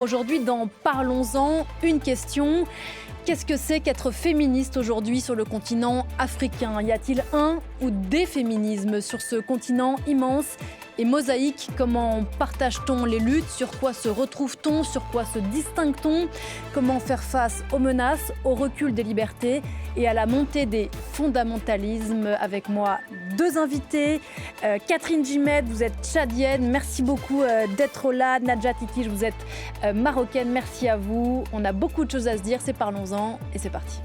Aujourd'hui, dans Parlons-en, une question. Qu'est-ce que c'est qu'être féministe aujourd'hui sur le continent africain? Y a-t-il un ou des féminismes sur ce continent immense et mosaïque? Comment partage-t-on les luttes? Sur quoi se retrouve-t-on? Sur quoi se distingue-t-on? Comment faire face aux menaces, au recul des libertés et à la montée des fondamentalismes? Avec moi, deux invités. Catherine Djimed, vous êtes tchadienne. Merci beaucoup d'être là. Nadja Tikiche, vous êtes marocaine. Merci à vous. On a beaucoup de choses à se dire. C'est Parlons-en et c'est parti.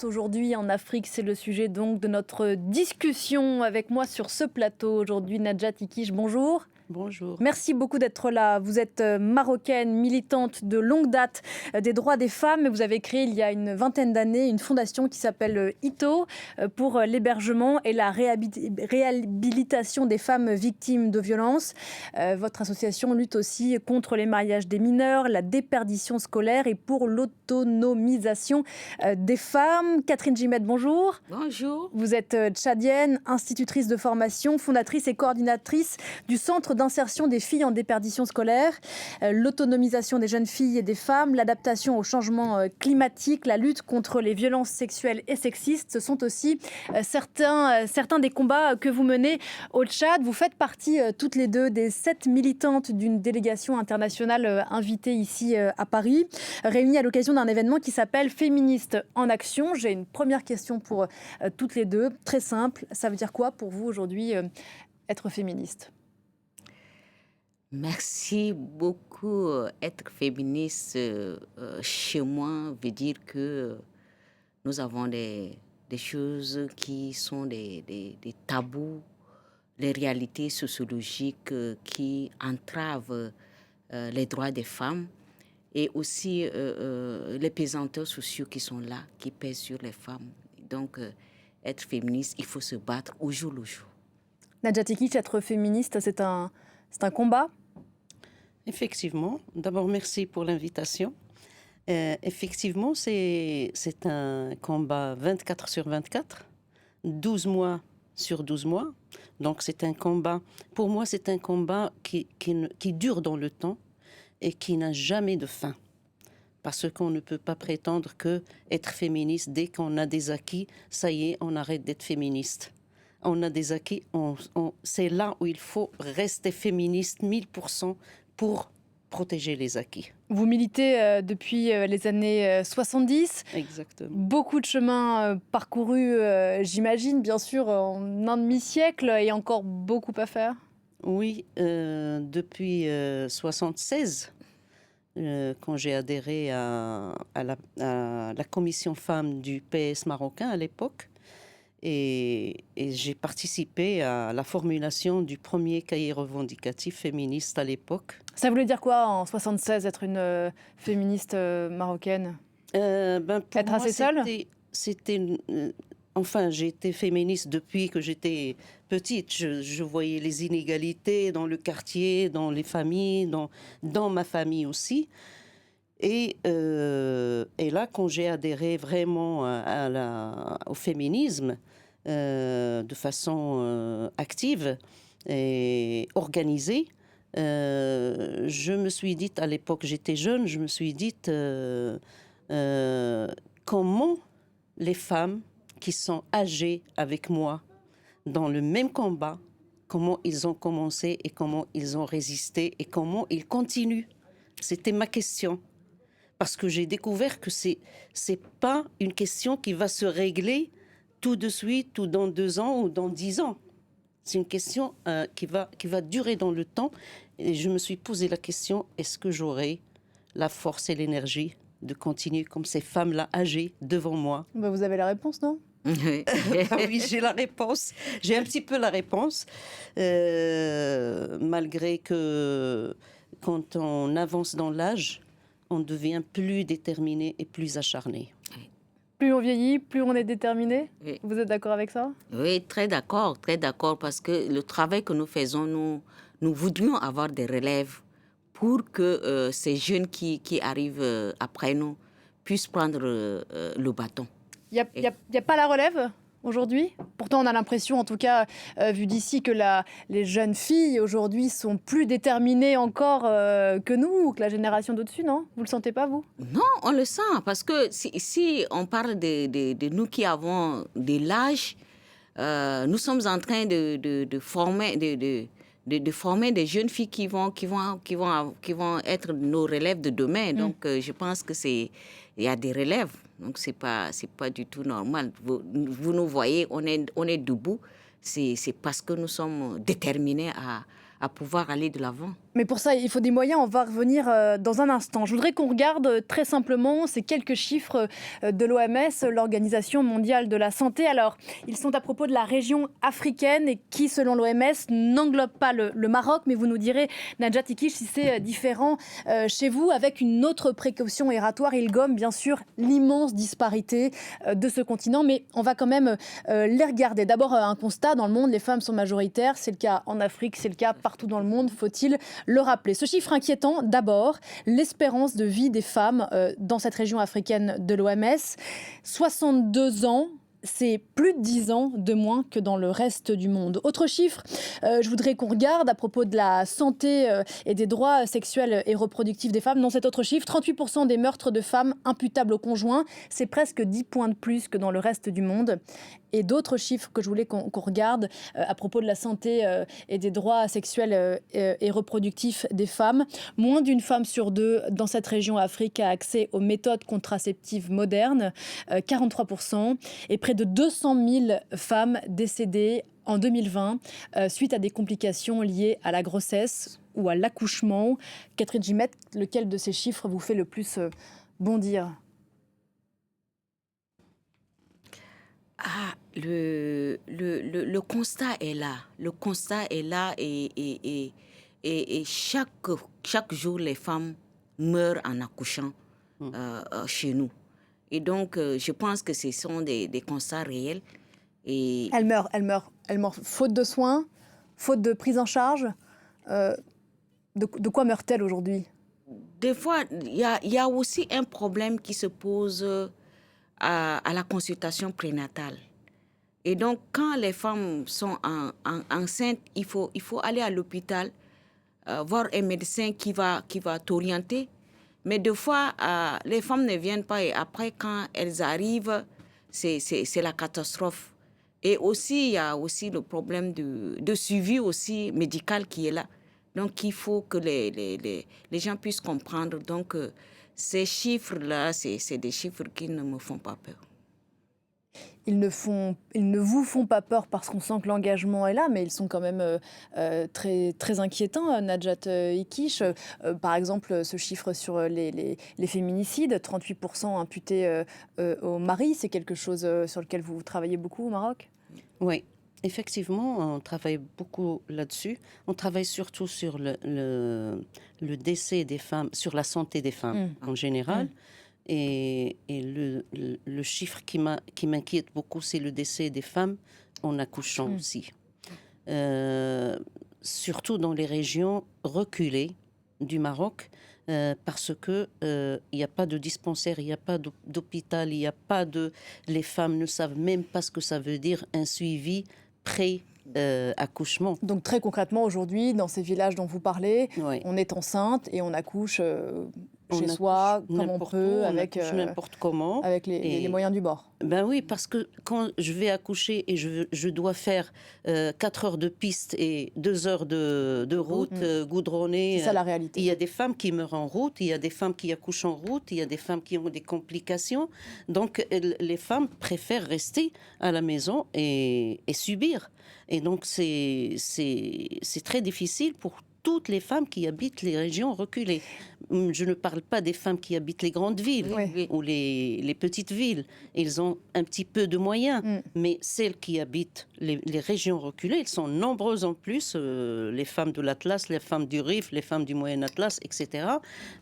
Aujourd'hui en Afrique, c'est le sujet donc de notre discussion. Avec moi sur ce plateau aujourd'hui, Nadja Tikiche, bonjour. Bonjour. Merci beaucoup d'être là. Vous êtes marocaine, militante de longue date des droits des femmes. Vous avez créé il y a une vingtaine d'années une fondation qui s'appelle ITO pour l'hébergement et la réhabilitation des femmes victimes de violences. Votre association lutte aussi contre les mariages des mineurs, la déperdition scolaire et pour l'autonomisation des femmes. Catherine Djimed, bonjour. Bonjour. Vous êtes tchadienne, institutrice de formation, fondatrice et coordinatrice du Centre d'insertion des filles en déperdition scolaire, l'autonomisation des jeunes filles et des femmes, l'adaptation au changement climatique, la lutte contre les violences sexuelles et sexistes. Ce sont aussi certains des combats que vous menez au Tchad. Vous faites partie toutes les deux des 7 militantes d'une délégation internationale invitée ici à Paris, réunies à l'occasion d'un événement qui s'appelle Féministes en action. J'ai une première question pour toutes les deux, très simple. Ça veut dire quoi pour vous aujourd'hui être féministe ? Merci beaucoup. Être féministe chez moi veut dire que nous avons des choses qui sont des tabous, les réalités sociologiques qui entravent les droits des femmes et aussi les pesanteurs sociaux qui sont là, qui pèsent sur les femmes. Donc, être féministe, il faut se battre au jour le jour. Nadja Tikiche, être féministe, c'est un combat ? Effectivement. D'abord, merci pour l'invitation. Effectivement, c'est un combat 24 sur 24, 12 mois sur 12 mois. Donc, c'est un combat, pour moi, c'est un combat qui dure dans le temps et qui n'a jamais de fin. Parce qu'on ne peut pas prétendre que être féministe, dès qu'on a des acquis, ça y est, on arrête d'être féministe. On a des acquis, c'est là où il faut rester féministe 1000% pour protéger les acquis. Vous militez depuis les années 70. Exactement. Beaucoup de chemin parcouru, j'imagine, bien sûr, en un demi-siècle et encore beaucoup à faire. Oui, depuis 76, quand j'ai adhéré à la commission femmes du PS marocain à l'époque, et j'ai participé à la formulation du premier cahier revendicatif féministe à l'époque. Ça voulait dire quoi en 76 être une féministe marocaine? Être assez seule? Enfin, j'ai été féministe depuis que j'étais petite. Je voyais les inégalités dans le quartier, dans les familles, dans ma famille aussi. Et là, quand j'ai adhéré vraiment au féminisme de façon active et organisée, je me suis dit, à l'époque j'étais jeune, je me suis dit comment les femmes qui sont âgées avec moi dans le même combat, comment ils ont commencé et comment ils ont résisté et comment ils continuent. C'était ma question. Parce que j'ai découvert que c'est pas une question qui va se régler tout de suite ou dans 2 ans ou dans 10 ans. C'est une question qui va durer dans le temps. Et je me suis posé la question, est-ce que j'aurai la force et l'énergie de continuer comme ces femmes-là âgées devant moi? Vous avez la réponse, non? Oui, j'ai la réponse. J'ai un petit peu la réponse. Malgré que quand on avance dans l'âge, on devient plus déterminé et plus acharné. Plus on vieillit, plus on est déterminé. Oui. Vous êtes d'accord avec ça? Oui, très d'accord, parce que le travail que nous faisons, nous voudrions avoir des relèves pour que ces jeunes qui arrivent après nous puissent prendre le bâton. Il n'y a pas la relève aujourd'hui? Pourtant, on a l'impression, en tout cas, vu d'ici, que les jeunes filles aujourd'hui sont plus déterminées encore que nous, ou que la génération d'au-dessus, non? Vous ne le sentez pas, vous? Non, on le sent, parce que si on parle de nous qui avons de l'âge, nous sommes en train de former... De former des jeunes filles qui vont être nos relèves de demain. Donc, je pense que il y a des relèves. Donc, c'est pas du tout normal. Vous nous voyez, on est debout. C'est parce que nous sommes déterminés à pouvoir aller de l'avant. Mais pour ça, il faut des moyens. On va revenir dans un instant. Je voudrais qu'on regarde très simplement ces quelques chiffres de l'OMS, l'Organisation mondiale de la santé. Alors, ils sont à propos de la région africaine et qui, selon l'OMS, n'englobe pas le Maroc. Mais vous nous direz, Nadja Tikiche, si c'est différent chez vous, avec une autre précaution erratoire. Il gomme, bien sûr, l'immense disparité de ce continent. Mais on va quand même les regarder. D'abord, un constat. Dans le monde, les femmes sont majoritaires. C'est le cas en Afrique, c'est le cas partout dans le monde. Faut-il le rappeler? Ce chiffre inquiétant, d'abord, l'espérance de vie des femmes dans cette région africaine de l'OMS. 62 ans. C'est plus de 10 ans de moins que dans le reste du monde. Autre chiffre, je voudrais qu'on regarde à propos de la santé et des droits sexuels et reproductifs des femmes. Dans cet autre chiffre, 38% des meurtres de femmes imputables au conjoint, c'est presque 10 points de plus que dans le reste du monde. Et d'autres chiffres que je voulais qu'on regarde à propos de la santé et des droits sexuels et reproductifs des femmes. Moins d'une femme sur deux dans cette région Afrique a accès aux méthodes contraceptives modernes, 43%, et près de 200 000 femmes décédées en 2020 suite à des complications liées à la grossesse ou à l'accouchement. Catherine Gimette, lequel de ces chiffres vous fait le plus bondir? Le constat est là. Le constat est là et chaque jour, les femmes meurent en accouchant chez nous. Et donc, je pense que ce sont des constats réels. Et Elles meurent faute de soins, faute de prise en charge. De quoi meurent-elles aujourd'hui? des fois, il y a aussi un problème qui se pose à la consultation prénatale. Et donc, quand les femmes sont enceintes, il faut aller à l'hôpital, voir un médecin qui va t'orienter. Mais des fois, les femmes ne viennent pas et après, quand elles arrivent, c'est la catastrophe. Et aussi, il y a aussi le problème de suivi aussi médical qui est là. Donc, il faut que les gens puissent comprendre. Donc, ces chiffres-là, c'est des chiffres qui ne me font pas peur. Ils ne vous font pas peur parce qu'on sent que l'engagement est là, mais ils sont quand même très, très inquiétants, Nadja Tikiche. Par exemple, ce chiffre sur les féminicides, 38% imputés aux maris, c'est quelque chose sur lequel vous travaillez beaucoup au Maroc? Oui, effectivement, on travaille beaucoup là-dessus. On travaille surtout sur le décès des femmes, sur la santé des femmes en général. Et le chiffre qui m'inquiète beaucoup, c'est le décès des femmes en accouchant aussi. Surtout dans les régions reculées du Maroc, parce que il n'y a pas de dispensaire, il n'y a pas d'hôpital, il n'y a pas de... Les femmes ne savent même pas ce que ça veut dire un suivi pré-accouchement. Donc très concrètement, aujourd'hui, dans ces villages dont vous parlez, Oui. on est enceinte et on accouche chez soi, comme on peut, avec n'importe comment. Avec les moyens du bord. Ben oui, parce que quand je vais accoucher et je dois faire 4 heures de piste et 2 heures de route goudronnée. C'est ça la réalité. Il y a des femmes qui meurent en route, il y a des femmes qui accouchent en route, il y a des femmes qui ont des complications. Donc les femmes préfèrent rester à la maison et subir. Et donc c'est très difficile pour toutes les femmes qui habitent les régions reculées. Je ne parle pas des femmes qui habitent les grandes villes ou les petites villes. Ils ont un petit peu de moyens, mais celles qui habitent les régions reculées, elles sont nombreuses en plus, les femmes de l'Atlas, les femmes du Rif, les femmes du Moyen Atlas, etc.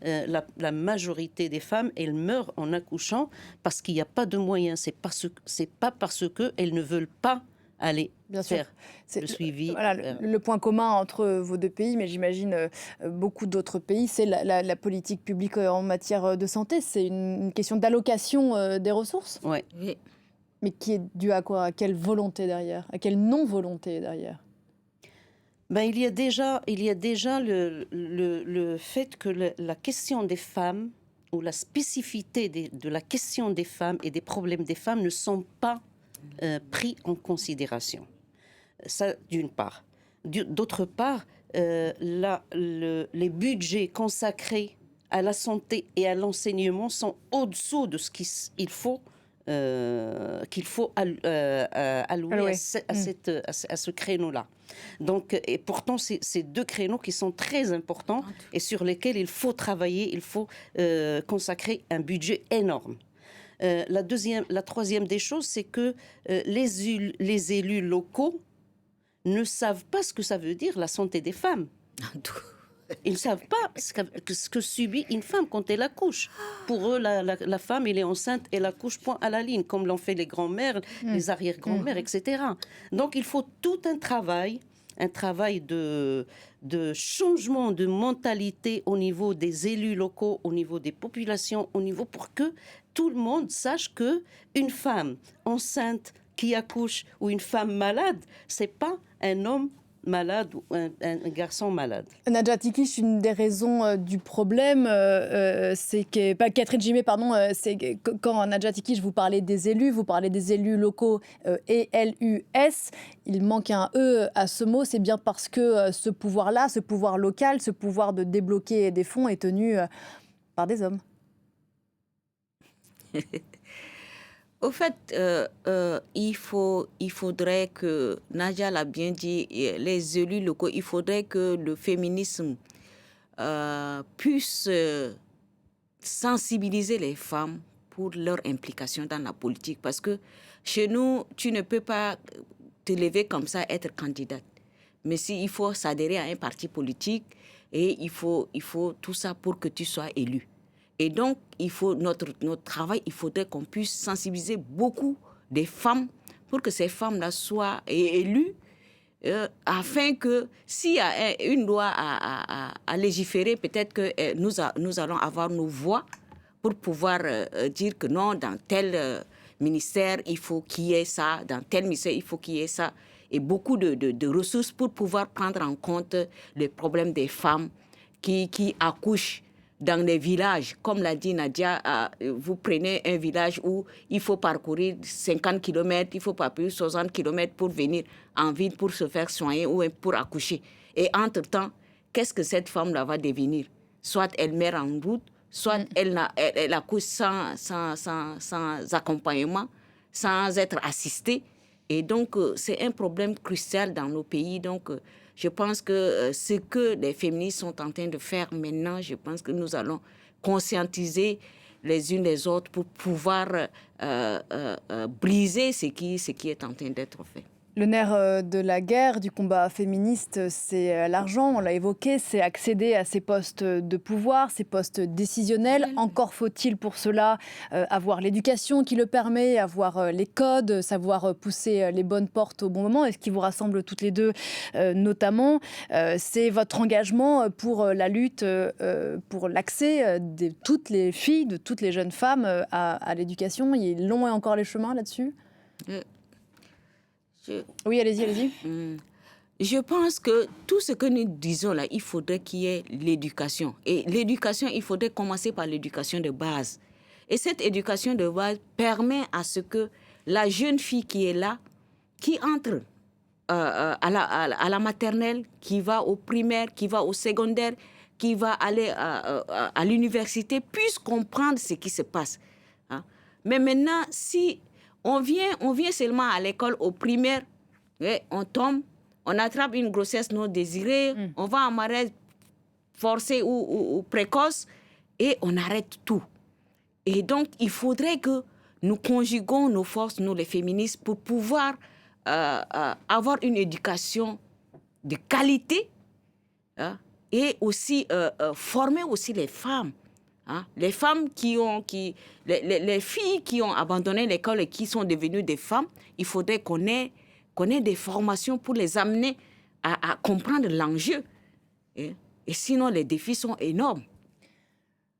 La majorité des femmes, elles meurent en accouchant parce qu'il n'y a pas de moyens. C'est pas parce qu'elles ne veulent pas aller Bien sûr. faire C'est le suivi. voilà, le point commun entre vos deux pays, mais j'imagine beaucoup d'autres pays, c'est la politique publique en matière de santé. C'est une question d'allocation des ressources, Ouais. Oui. mais qui est due à quoi? À quelle volonté derrière? À quelle non-volonté derrière? Ben, il y a déjà le fait que la question des femmes ou la spécificité de la question des femmes et des problèmes des femmes ne sont pas pris en considération. Ça, d'une part. D'autre part, les budgets consacrés à la santé et à l'enseignement sont au-dessous de ce qu'il faut allouer Alloué. à ce créneau-là. Donc, et pourtant, c'est deux créneaux qui sont très importants et sur lesquels il faut travailler, il faut consacrer un budget énorme. La troisième des choses, c'est que les élus locaux ne savent pas ce que ça veut dire la santé des femmes. Ils ne savent pas ce que subit une femme quand elle accouche. Pour eux, la femme, elle est enceinte, elle accouche point à la ligne, comme l'ont fait les grands-mères, les arrière-grands-mères, etc. Donc, il faut tout un travail de changement de mentalité au niveau des élus locaux, au niveau des populations, pour que tout le monde sache que une femme enceinte qui accouche ou une femme malade, c'est pas un homme malade ou un garçon malade. Nadja Tikish, une des raisons du problème, c'est que, pas Catherine Gimé, pardon, c'est que quand Nadja Tikish vous parlez des élus locaux ELUS, il manque un E à ce mot, c'est bien parce que ce pouvoir-là, ce pouvoir local, ce pouvoir de débloquer des fonds est tenu par des hommes. Au fait, il faudrait que, Nadia l'a bien dit, les élus locaux, il faudrait que le féminisme puisse sensibiliser les femmes pour leur implication dans la politique. Parce que chez nous, tu ne peux pas te lever comme ça, être candidate. Mais il faut s'adhérer à un parti politique et il faut tout ça pour que tu sois élu. Et donc, notre travail, il faudrait qu'on puisse sensibiliser beaucoup des femmes pour que ces femmes-là soient élues, afin que s'il y a une loi à légiférer, peut-être que nous allons avoir nos voix pour pouvoir dire que non, dans tel ministère, il faut qu'il y ait ça, dans tel ministère, il faut qu'il y ait ça, et beaucoup de ressources pour pouvoir prendre en compte les problèmes des femmes qui accouchent dans les villages. Comme l'a dit Nadia, vous prenez un village où il faut parcourir 50 km, il faut parcourir 60 km pour venir en ville pour se faire soigner ou pour accoucher. Et entre-temps, qu'est-ce que cette femme-là va devenir? Soit elle meurt en route, soit elle accouche sans accompagnement, sans être assistée. Et donc, c'est un problème crucial dans nos pays. Donc, je pense que ce que les féministes sont en train de faire maintenant, je pense que nous allons conscientiser les unes les autres pour pouvoir briser ce qui est en train d'être fait. Le nerf de la guerre, du combat féministe, c'est l'argent, on l'a évoqué, c'est accéder à ces postes de pouvoir, ces postes décisionnels. Encore faut-il pour cela avoir l'éducation qui le permet, avoir les codes, savoir pousser les bonnes portes au bon moment. Et ce qui vous rassemble toutes les deux, notamment, c'est votre engagement pour la lutte, pour l'accès de toutes les filles, de toutes les jeunes femmes à l'éducation. Il est long et encore les chemins là-dessus. Oui, allez-y. Je pense que tout ce que nous disons là, il faudrait qu'il y ait l'éducation. Et l'éducation, il faudrait commencer par l'éducation de base. Et cette éducation de base permet à ce que la jeune fille qui est là, qui entre à la maternelle, qui va au primaire, qui va au secondaire, qui va aller à l'université, puisse comprendre ce qui se passe. Hein? Mais maintenant, si on vient seulement à l'école, au primaire, on tombe, on attrape une grossesse non désirée, on va en mariage forcé ou précoce, et on arrête tout. Et donc, il faudrait que nous conjuguons nos forces, nous les féministes, pour pouvoir avoir une éducation de qualité, hein, et aussi former aussi les femmes. Hein, les femmes les filles qui ont abandonné l'école et qui sont devenues des femmes, il faudrait qu'on ait qu'on ait des formations pour les amener à comprendre l'enjeu. Et sinon, les défis sont énormes.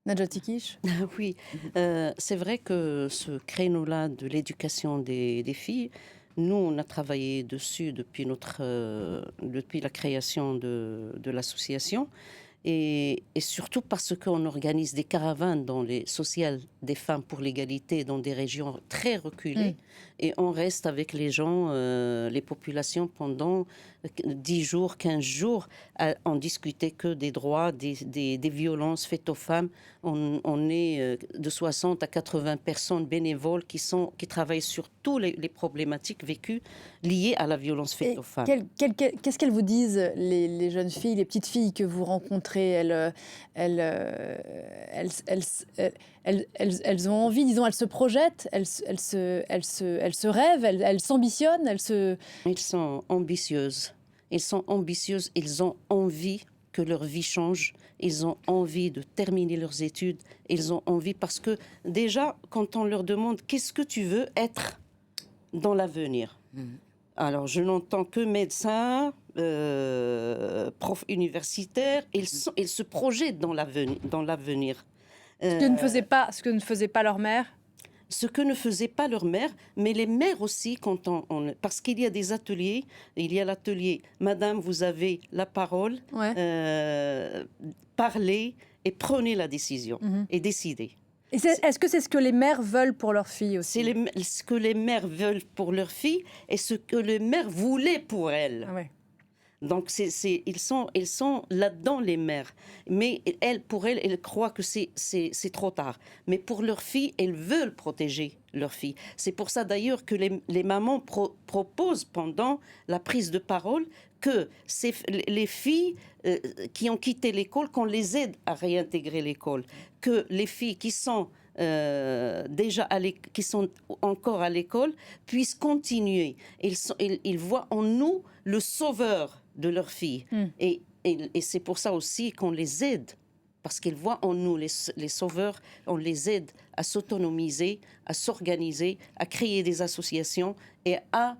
Nadja Tikish. Oui, c'est vrai que ce créneau-là de l'éducation des filles, nous, on a travaillé dessus depuis la création de l'association. Et surtout parce qu'on organise des caravanes dans les sociales des femmes pour l'égalité dans des régions très reculées. Et on reste avec les gens, les populations pendant 10 jours, 15 jours, à en discuter que des droits, des violences faites aux femmes. On est de 60 à 80 personnes bénévoles qui travaillent sur toutes les problématiques vécues liées à la violence faite aux femmes. Qu'est-ce qu'elles vous disent, les jeunes filles, les petites filles que vous rencontrez? Elles ont envie, disons, elles se projettent, elles se rêvent, elles s'ambitionnent, Elles sont ambitieuses. Ils ont envie que leur vie change. Ils ont envie de terminer leurs études. Ils ont envie parce que déjà, quand on leur demande qu'est-ce que tu veux être dans l'avenir, alors je n'entends que médecin, prof universitaire. Ils se projettent dans l'avenir. Ce que ne faisait pas leur mère. Ce que ne faisait pas leur mère, mais les mères aussi, parce qu'il y a des ateliers. Il y a l'atelier « Madame, vous avez la parole, parlez et prenez la décision et décidez ». Est-ce que c'est ce que les mères veulent pour leurs filles aussi? C'est ce que les mères veulent pour leurs filles et ce que les mères voulaient pour elles. Ah ouais. Donc, ils sont là-dedans, les mères. Mais pour elles croient que c'est trop tard. Mais pour leurs filles, elles veulent protéger leurs filles. C'est pour ça, d'ailleurs, que les mamans proposent, pendant la prise de parole, que les filles qui ont quitté l'école, qu'on les aide à réintégrer l'école. Que les filles qui sont qui sont encore à l'école puissent continuer. Ils voient en nous le sauveur de leurs filles. Et c'est pour ça aussi qu'on les aide, parce qu'ils voient en nous les sauveurs. On les aide à s'autonomiser, à s'organiser, à créer des associations et à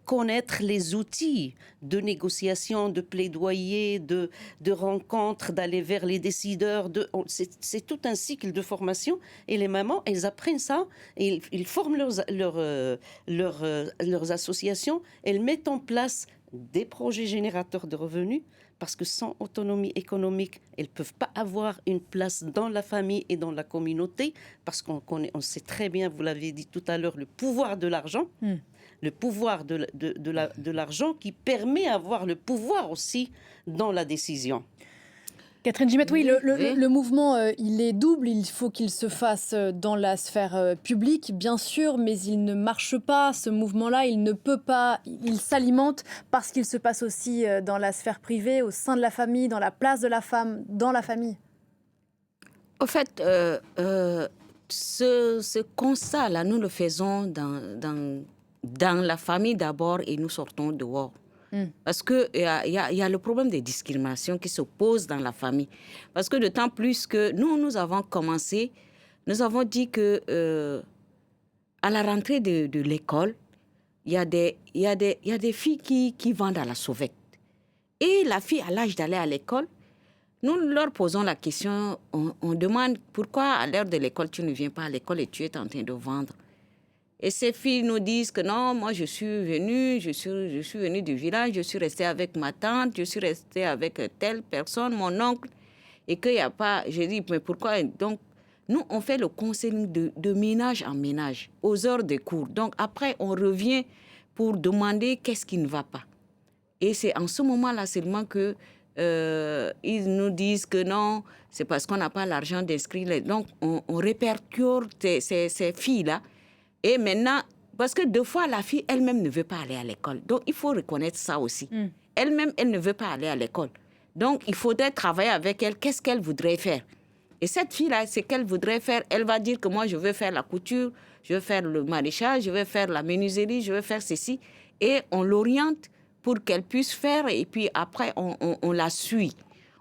connaître les outils de négociation, de plaidoyer, de rencontre, d'aller vers les décideurs. C'est tout un cycle de formation. Et les mamans, elles apprennent ça. Et ils forment leurs associations. Elles mettent en place des projets générateurs de revenus, parce que sans autonomie économique, elles ne peuvent pas avoir une place dans la famille et dans la communauté, parce qu'on sait très bien, vous l'avez dit tout à l'heure, le pouvoir de l'argent. Le pouvoir de l'argent qui permet d'avoir le pouvoir aussi dans la décision. Catherine Gimette, oui, le mouvement, il est double. Il faut qu'il se fasse dans la sphère publique, bien sûr, mais il ne marche pas. Ce mouvement-là, il ne peut pas. Il s'alimente parce qu'il se passe aussi dans la sphère privée, au sein de la famille, dans la place de la femme, dans la famille. Au fait, ce constat-là, nous le faisons dans la famille d'abord et nous sortons dehors. Parce qu'il y a le problème des discriminations qui se posent dans la famille. Parce que d'autant plus que nous avons commencé, nous avons dit que à la rentrée de l'école, il y a des filles qui vendent à la sauvette. Et la fille, à l'âge d'aller à l'école, nous leur posons la question, on demande pourquoi à l'heure de l'école, tu ne viens pas à l'école et tu es en train de vendre. Et ces filles nous disent que non, moi je suis venue du village, je suis restée avec ma tante, je suis restée avec telle personne, mon oncle, et qu'il n'y a pas... Je dis, mais pourquoi? Donc, nous, on fait le counseling de ménage en ménage, aux heures de cours. Donc, après, on revient pour demander qu'est-ce qui ne va pas. Et c'est en ce moment-là seulement que ils nous disent que non, c'est parce qu'on n'a pas l'argent d'inscrire. Donc, on répercute ces filles-là. Et maintenant, parce que deux fois, la fille elle-même ne veut pas aller à l'école. Donc, il faut reconnaître ça aussi. Elle-même, elle ne veut pas aller à l'école. Donc, il faudrait travailler avec elle. Qu'est-ce qu'elle voudrait faire? Et cette fille-là, c'est qu'elle voudrait faire. Elle va dire que moi, je veux faire la couture, je veux faire le maraîchage, je veux faire la menuiserie, je veux faire ceci. Et on l'oriente pour qu'elle puisse faire. Et puis après, on la suit.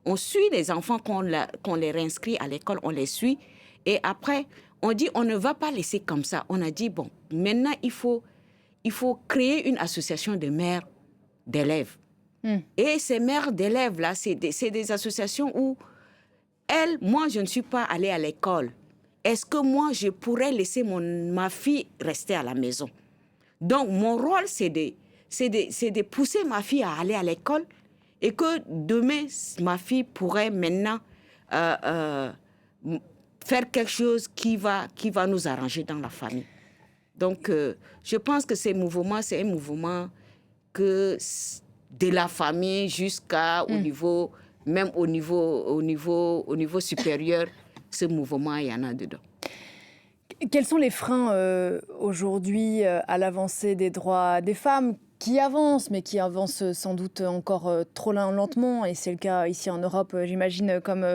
On suit les enfants qu'on les réinscrit à l'école, on les suit. Et après... on dit, on ne va pas laisser comme ça. On a dit, bon, maintenant, il faut il faut créer une association de mères d'élèves. Et ces mères d'élèves-là, c'est des associations où moi, je ne suis pas allée à l'école. Est-ce que moi, je pourrais laisser ma fille rester à la maison? Donc, mon rôle, c'est de pousser ma fille à aller à l'école et que demain, ma fille pourrait maintenant faire quelque chose qui va nous arranger dans la famille. Donc, je pense que ces mouvements, c'est un mouvement que de la famille jusqu'au niveau, même au niveau supérieur, ce mouvement, il y en a dedans. Quels sont les freins aujourd'hui à l'avancée des droits des femmes qui avancent, mais qui avancent sans doute encore trop lentement, et c'est le cas ici en Europe, j'imagine, comme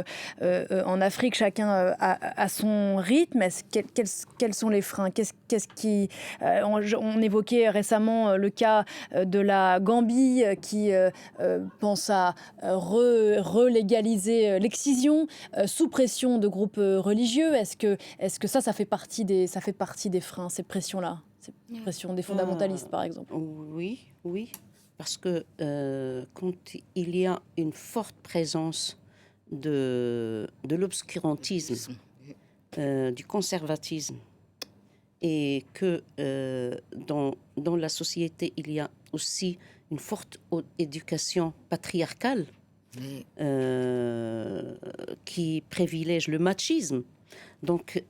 en Afrique, chacun a son rythme. Quels sont les freins? On évoquait récemment le cas de la Gambie qui pense à relégaliser l'excision sous pression de groupes religieux. Est-ce que ça fait partie des freins, ces pressions-là? Pression des fondamentalistes, par exemple. Oui, parce que quand il y a une forte présence de l'obscurantisme, du conservatisme, et que dans la société, il y a aussi une forte éducation patriarcale qui privilège le machisme. Donc,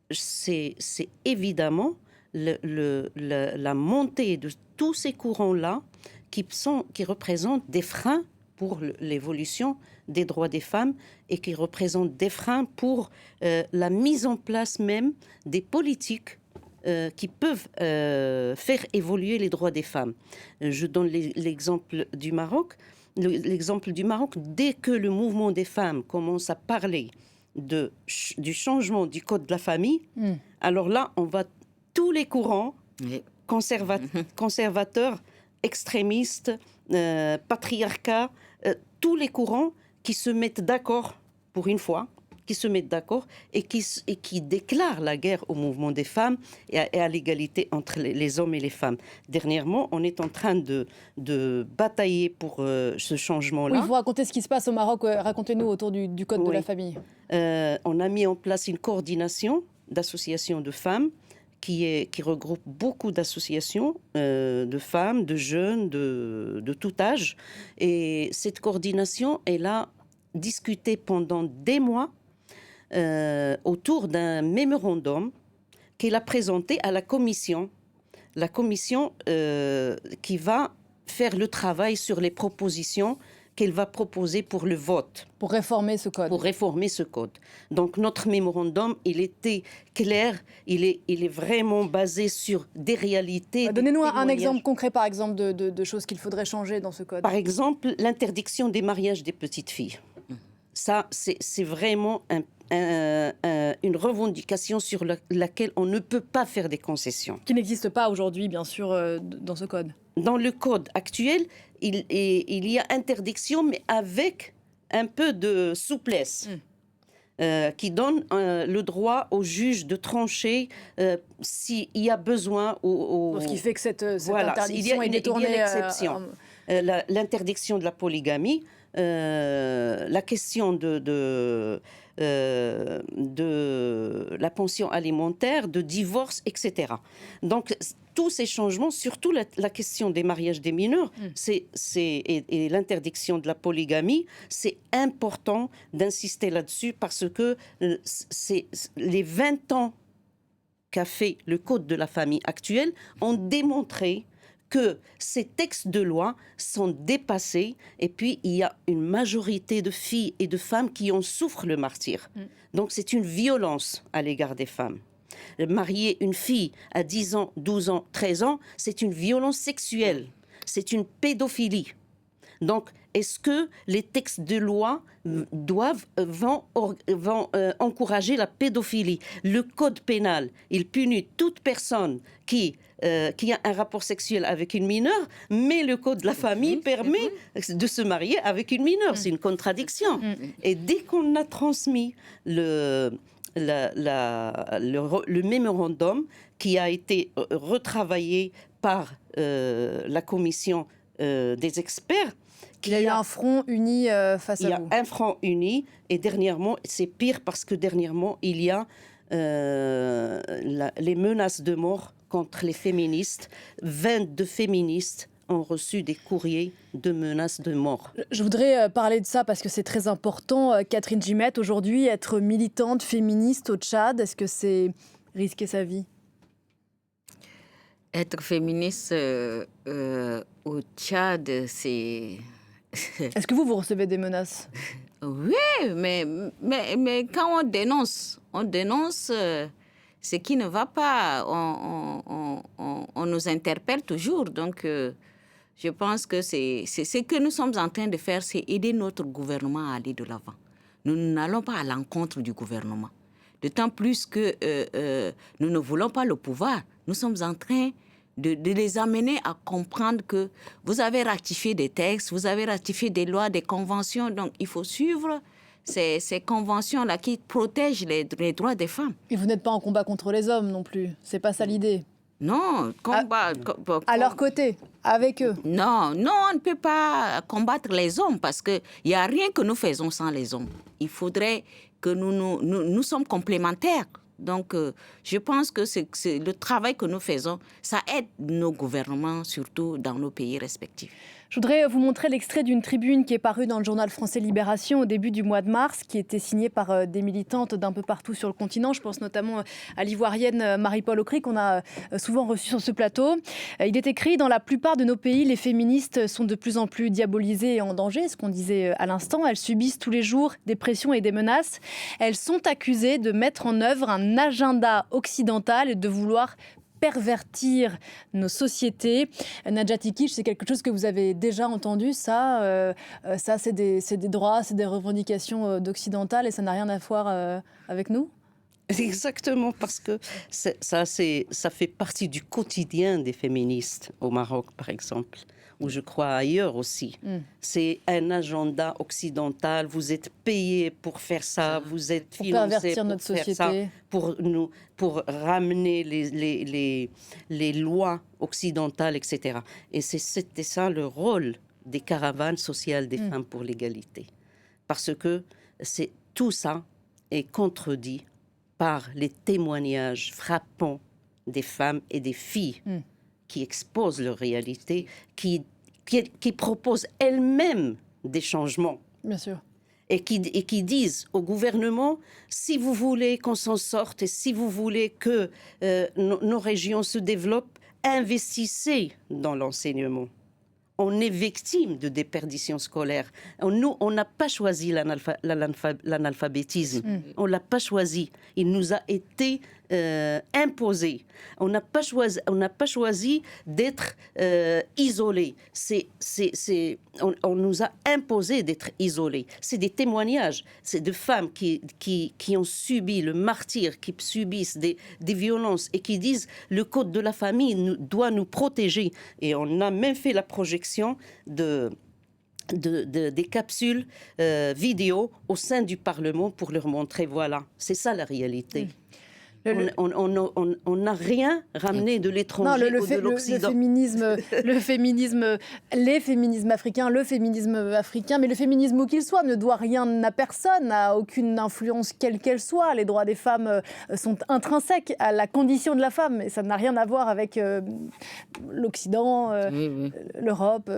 c'est évidemment la montée de tous ces courants-là qui représentent des freins pour l'évolution des droits des femmes et qui représentent des freins pour la mise en place même des politiques qui peuvent faire évoluer les droits des femmes. Je donne l'exemple du Maroc. L'exemple du Maroc, dès que le mouvement des femmes commence à parler du changement du code de la famille, alors là, on va tous les courants conservateurs, extrémistes, patriarcat, tous les courants qui se mettent d'accord pour une fois, et qui déclarent la guerre au mouvement des femmes et à l'égalité entre les hommes et les femmes. Dernièrement, on est en train de batailler pour ce changement-là. Oui, il faut raconter ce qui se passe au Maroc. Racontez-nous autour du code de la famille. On a mis en place une coordination d'associations de femmes qui regroupe beaucoup d'associations de femmes, de jeunes, de tout âge. Et cette coordination, elle a discuté pendant des mois autour d'un mémorandum qu'elle a présenté à la commission. La commission qui va faire le travail sur les propositions qu'elle va proposer pour le vote. Pour réformer ce code. Donc notre mémorandum, il était clair, il est vraiment basé sur des réalités. Donnez-nous un exemple concret, par exemple, de choses qu'il faudrait changer dans ce code. Par exemple, l'interdiction des mariages des petites filles. Ça, c'est vraiment une revendication sur laquelle on ne peut pas faire des concessions. Qui n'existe pas aujourd'hui, bien sûr, dans ce code. Dans le code actuel, il y a interdiction, mais avec un peu de souplesse, qui donne le droit au juge de trancher s'il y a besoin. Ce qui fait que cette interdiction est détournée. Il y a une exception. L'interdiction de la polygamie, la question de la pension alimentaire, de divorce, etc. Donc, tous ces changements, surtout la question des mariages des mineurs et l'interdiction de la polygamie, c'est important d'insister là-dessus parce que c'est les 20 ans qu'a fait le Code de la famille actuel ont démontré que ces textes de loi sont dépassés et puis il y a une majorité de filles et de femmes qui en souffrent le martyre. Donc c'est une violence à l'égard des femmes. Marier une fille à 10 ans, 12 ans, 13 ans, c'est une violence sexuelle, c'est une pédophilie. Donc, est-ce que les textes de loi vont encourager la pédophilie? Le code pénal, il punit toute personne qui a un rapport sexuel avec une mineure, mais le code de la famille permet de se marier avec une mineure. C'est une contradiction. Et dès qu'on a transmis le mémorandum qui a été retravaillé par la commission des experts. Il y a eu un front uni face à vous. Il y a un front uni et dernièrement, c'est pire parce que dernièrement, il y a les menaces de mort contre les féministes. 22 féministes ont reçu des courriers de menaces de mort. Je voudrais parler de ça parce que c'est très important. Catherine Gimette, aujourd'hui, être militante féministe au Tchad, est-ce que c'est risquer sa vie? Être féministe au Tchad, c'est... Est-ce que vous recevez des menaces? Oui, mais quand on dénonce ce qui ne va pas, on nous interpelle toujours. Donc, je pense que c'est ce que nous sommes en train de faire, c'est aider notre gouvernement à aller de l'avant. Nous n'allons pas à l'encontre du gouvernement. D'autant plus que nous ne voulons pas le pouvoir. Nous sommes en train de les amener à comprendre que vous avez ratifié des textes, vous avez ratifié des lois, des conventions. Donc, il faut suivre ces conventions-là qui protègent les droits des femmes. Et vous n'êtes pas en combat contre les hommes non plus. C'est pas ça l'idée. Non, combat... À leur côté, avec eux. Non, on ne peut pas combattre les hommes parce qu'il n'y a rien que nous faisons sans les hommes. Il faudrait que nous sommes complémentaires. Donc, je pense que c'est le travail que nous faisons, ça aide nos gouvernements, surtout dans nos pays respectifs. Je voudrais vous montrer l'extrait d'une tribune qui est parue dans le journal français Libération au début du mois de mars, qui était signée par des militantes d'un peu partout sur le continent. Je pense notamment à l'ivoirienne Marie-Paule Aukry, qu'on a souvent reçue sur ce plateau. Il est écrit « Dans la plupart de nos pays, les féministes sont de plus en plus diabolisées et en danger », ce qu'on disait à l'instant. Elles subissent tous les jours des pressions et des menaces. Elles sont accusées de mettre en œuvre un agenda occidental et de vouloir pervertir nos sociétés. Nadja Tikic, c'est quelque chose que vous avez déjà entendu, ça c'est des droits, c'est des revendications d'occidentales et ça n'a rien à voir avec nous? Exactement, parce que ça fait partie du quotidien des féministes au Maroc, par exemple, ou je crois ailleurs aussi. C'est un agenda occidental, vous êtes payés pour faire ça, vous êtes financés pour notre faire société. Ça, pour ramener les lois occidentales, etc. Et c'était ça le rôle des caravanes sociales des femmes pour l'égalité. Parce que tout ça est contredit par les témoignages frappants des femmes et des filles qui exposent leur réalité, qui proposent elles-mêmes des changements. Bien sûr. Et qui disent au gouvernement, si vous voulez qu'on s'en sorte et si vous voulez que nos régions se développent, investissez dans l'enseignement. On est victime de déperdition scolaire. Nous, on n'a pas choisi l'analphabétisme. On ne l'a pas choisi. Il nous a été imposé. On n'a pas choisi d'être isolés. On nous a imposé d'être isolés. C'est des témoignages. C'est de femmes qui ont subi le martyre, qui subissent des violences et qui disent le code de la famille doit nous protéger. Et on a même fait la projection des capsules vidéo au sein du Parlement pour leur montrer, voilà, c'est ça la réalité. On n'a rien ramené de l'étranger ou de l'Occident. Les féminismes africains, le féminisme africain, mais le féminisme où qu'il soit ne doit rien à personne, n'a aucune influence quelle qu'elle soit. Les droits des femmes sont intrinsèques à la condition de la femme et ça n'a rien à voir avec l'Occident, l'Europe.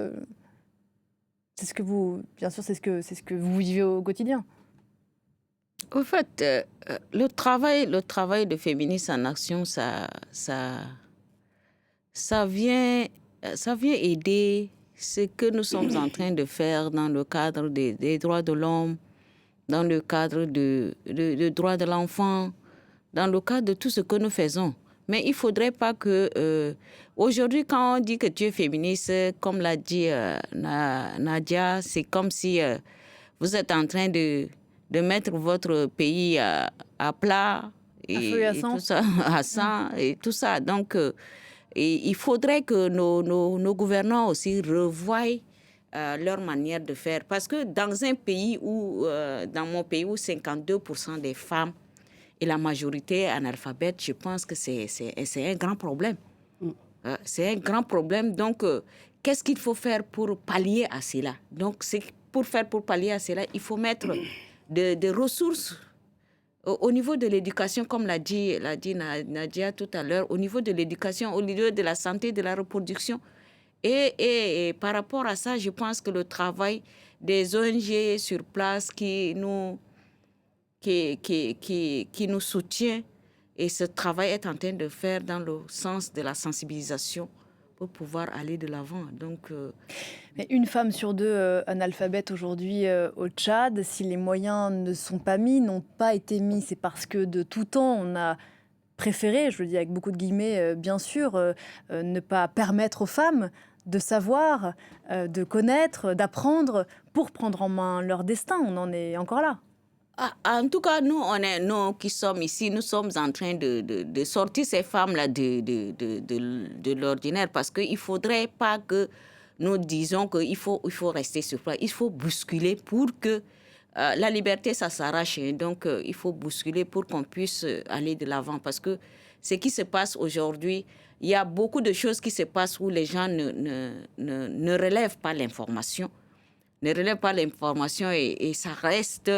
C'est ce que vous, bien sûr, c'est ce que vous vivez au quotidien. En fait, le travail de Féministes en Action, ça vient aider ce que nous sommes en train de faire dans le cadre des droits de l'homme, dans le cadre de droits de l'enfant, dans le cadre de tout ce que nous faisons. Mais il ne faudrait pas que... aujourd'hui, quand on dit que tu es féministe, comme l'a dit Nadia, c'est comme si vous êtes en train de mettre votre pays à plat et tout ça, à sang et tout ça. Donc, il faudrait que nos gouvernants aussi revoient leur manière de faire. Parce que dans un pays dans mon pays où 52% des femmes et la majorité analphabète, je pense que c'est un grand problème. C'est un grand problème. Donc, qu'est-ce qu'il faut faire pour pallier à cela? Donc, pour pallier à cela, il faut mettre des ressources au niveau de l'éducation, comme l'a dit Nadia tout à l'heure, au niveau de l'éducation, au niveau de la santé, de la reproduction. Et par rapport à ça, je pense que le travail des ONG sur place qui nous soutient, et ce travail est en train de faire dans le sens de la sensibilisation pour pouvoir aller de l'avant. Donc, Mais une femme sur deux analphabète aujourd'hui au Tchad, si les moyens ne sont pas mis, n'ont pas été mis, c'est parce que de tout temps, on a préféré, je le dis avec beaucoup de guillemets, bien sûr, ne pas permettre aux femmes de savoir, de connaître, d'apprendre pour prendre en main leur destin. On en est encore là. En tout cas, nous qui sommes ici, nous sommes en train de sortir ces femmes-là de l'ordinaire, parce qu'il ne faudrait pas que nous disions qu'il faut rester sur place. Il faut bousculer pour que la liberté, ça s'arrache. Donc, il faut bousculer pour qu'on puisse aller de l'avant. Parce que ce qui se passe aujourd'hui, il y a beaucoup de choses qui se passent où les gens ne relèvent pas l'information. Et ça reste...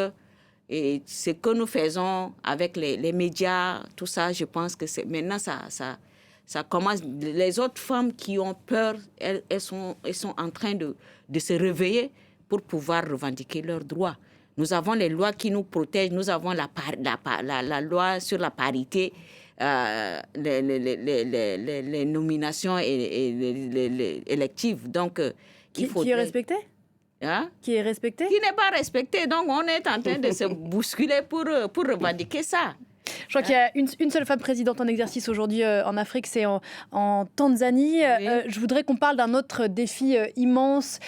Et ce que nous faisons avec les médias, tout ça, je pense que maintenant, ça commence. Les autres femmes qui ont peur, elles sont en train de se réveiller pour pouvoir revendiquer leurs droits. Nous avons les lois qui nous protègent. Nous avons la loi sur la parité, les nominations électives. Donc, qui est respectée? Qui est respecté? Qui n'est pas respecté. Donc, on est en train de se bousculer pour revendiquer ça. Je crois qu'il y a une seule femme présidente en exercice aujourd'hui en Afrique, c'est en Tanzanie. Oui. Je voudrais qu'on parle d'un autre défi immense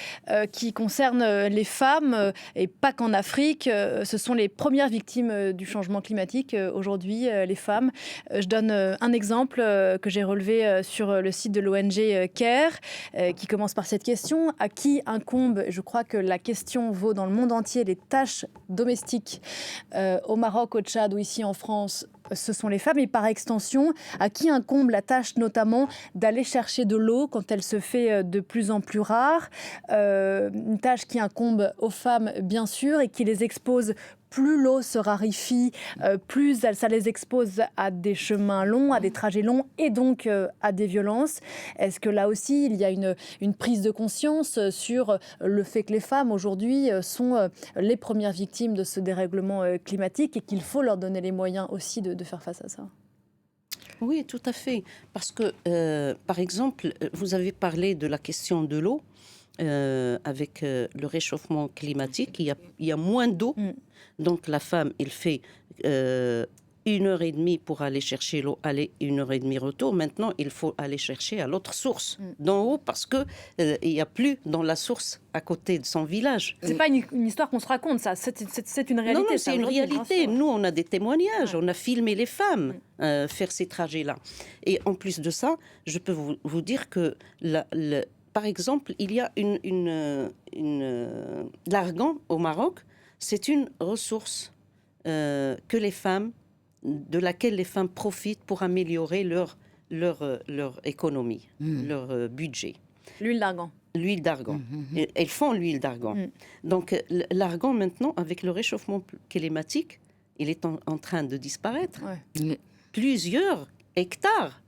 qui concerne les femmes, et pas qu'en Afrique. Ce sont les premières victimes du changement climatique aujourd'hui, les femmes. Je donne un exemple que j'ai relevé sur le site de l'ONG CARE, qui commence par cette question. À qui incombe, je crois que la question vaut dans le monde entier, les tâches domestiques au Maroc, au Tchad ou ici en France? Ce sont les femmes, et par extension, à qui incombe la tâche notamment d'aller chercher de l'eau quand elle se fait de plus en plus rare. Une tâche qui incombe aux femmes, bien sûr, et qui les expose. Plus l'eau se raréfie, plus ça les expose à des chemins longs, à des trajets longs et donc à des violences. Est-ce que là aussi, il y a une prise de conscience sur le fait que les femmes aujourd'hui sont les premières victimes de ce dérèglement climatique et qu'il faut leur donner les moyens aussi de faire face à ça? Oui, tout à fait. Parce que, par exemple, vous avez parlé de la question de l'eau. Avec le réchauffement climatique, il y a moins d'eau. Donc la femme, elle fait 1h30 pour aller chercher l'eau, aller 1h30 retour. Maintenant, il faut aller chercher à l'autre source d'en haut parce qu'il n'y a plus dans la source à côté de son village. C'est pas une histoire qu'on se raconte, ça. C'est une réalité. Non, c'est une réalité. Nous, on a des témoignages. On a filmé les femmes faire ces trajets-là. Et en plus de ça, je peux vous dire que par exemple, il y a l'argan au Maroc. C'est une ressource de laquelle les femmes profitent pour améliorer leur économie, leur budget. L'huile d'argan. L'huile d'argan. Elles font l'huile d'argan. Donc l'argan maintenant, avec le réchauffement climatique, il est en train de disparaître. Ouais. Plusieurs hectares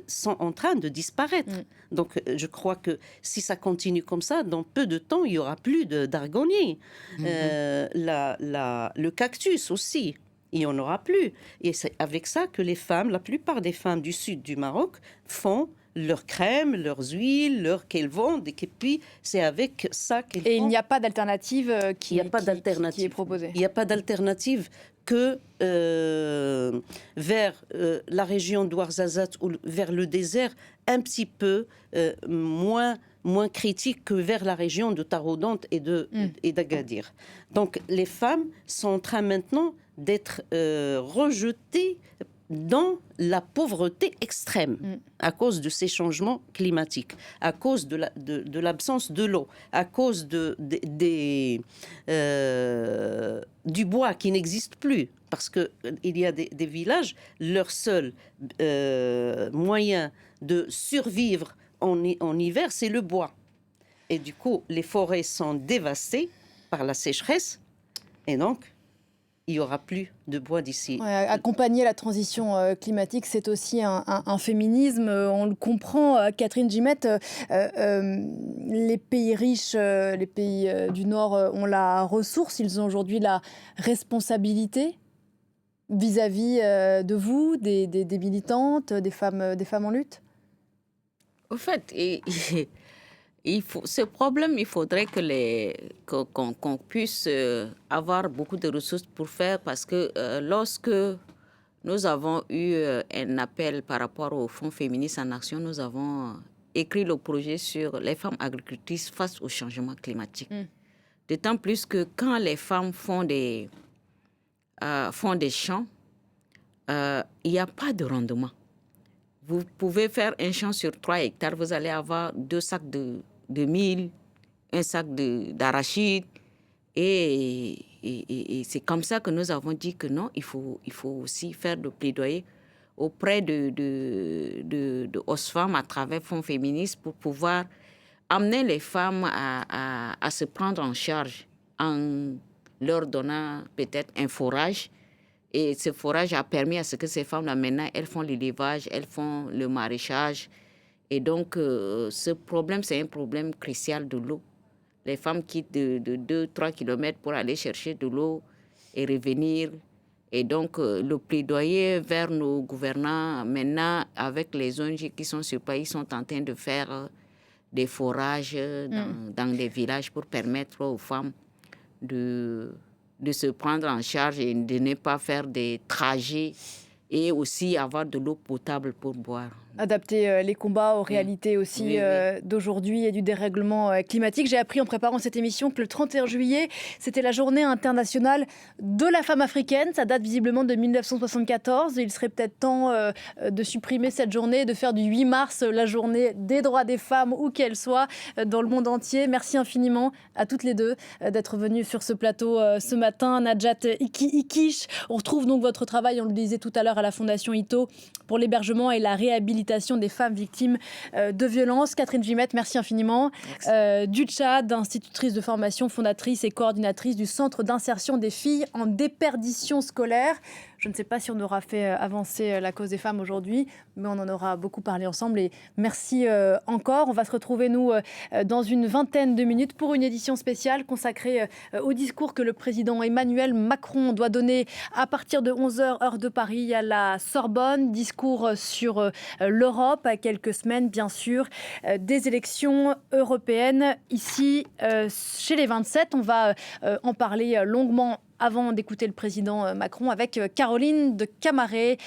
sont en train de disparaître. Donc, je crois que si ça continue comme ça, dans peu de temps, il n'y aura plus d'argonniers. Le cactus aussi, il n'y en aura plus. Et c'est avec ça que les femmes, la plupart des femmes du sud du Maroc, font leurs crèmes, leurs huiles, qu'elles vendent. Et puis, c'est avec ça qu'elles font. Et il n'y a pas d'alternative qui est proposée. Il n'y a pas d'alternative que vers la région d'Ouarzazate ou vers le désert, un petit peu moins critique que vers la région de Taroudante et d'Agadir. Donc les femmes sont en train maintenant d'être rejetées dans la pauvreté extrême à cause de ces changements climatiques, à cause de l'absence de l'eau, à cause du bois qui n'existe plus. parce qu'il y a des villages, leur seul moyen de survivre en hiver, c'est le bois. Et du coup, les forêts sont dévastées par la sécheresse, et donc, il n'y aura plus de bois d'ici. Ouais, accompagner la transition climatique, c'est aussi un féminisme. On le comprend, Catherine Gimette. Les pays riches, les pays du Nord ont la ressource. Ils ont aujourd'hui la responsabilité vis-à-vis de vous, des militantes, des femmes en lutte. Au fait, ce problème, il faudrait qu'on puisse avoir beaucoup de ressources pour faire, parce que lorsque nous avons eu un appel par rapport au Fonds féministe en action, nous avons écrit le projet sur les femmes agricultrices face au changement climatique. D'autant plus que quand les femmes font des champs, il n'y a pas de rendement. Vous pouvez faire un champ sur 3 hectares, vous allez avoir 2 sacs de mil, un sac d'arachide. Et c'est comme ça que nous avons dit que non, il faut aussi faire le plaidoyer auprès de Osfam à travers Fonds féministes pour pouvoir amener les femmes à se prendre en charge en leur donnant peut-être un forage. Et ce forage a permis à ce que ces femmes-là, maintenant, elles font l'élevage, elles font le maraîchage. Et donc, ce problème, c'est un problème crucial de l'eau. Les femmes quittent de 2-3 kilomètres pour aller chercher de l'eau et revenir. Et donc, le plaidoyer vers nos gouvernants, maintenant, avec les ONG qui sont sur place, ils sont en train de faire des forages dans les villages pour permettre aux femmes de se prendre en charge et de ne pas faire des trajets et aussi avoir de l'eau potable pour boire. Adapter les combats aux réalités aussi d'aujourd'hui et du dérèglement climatique. J'ai appris en préparant cette émission que le 31 juillet, c'était la journée internationale de la femme africaine. Ça date visiblement de 1974. Il serait peut-être temps de supprimer cette journée, de faire du 8 mars la journée des droits des femmes, où qu'elles soient, dans le monde entier. Merci infiniment à toutes les deux d'être venues sur ce plateau ce matin. Nadjat Ikish, on retrouve donc votre travail, on le disait tout à l'heure, à la Fondation Ito pour l'hébergement et la réhabilitation des femmes victimes de violences. Catherine Gimette, merci infiniment. Du Tchad, institutrice de formation, fondatrice et coordinatrice du Centre d'insertion des filles en déperdition scolaire. Je ne sais pas si on aura fait avancer la cause des femmes aujourd'hui, mais on en aura beaucoup parlé ensemble. Et merci encore. On va se retrouver, nous, dans une vingtaine de minutes pour une édition spéciale consacrée au discours que le président Emmanuel Macron doit donner à partir de 11h, heure de Paris, à la Sorbonne. Discours sur l'Europe, à quelques semaines, bien sûr, des élections européennes ici, chez les 27. On va en parler longuement avant d'écouter le président Macron avec Caroline de Camaret,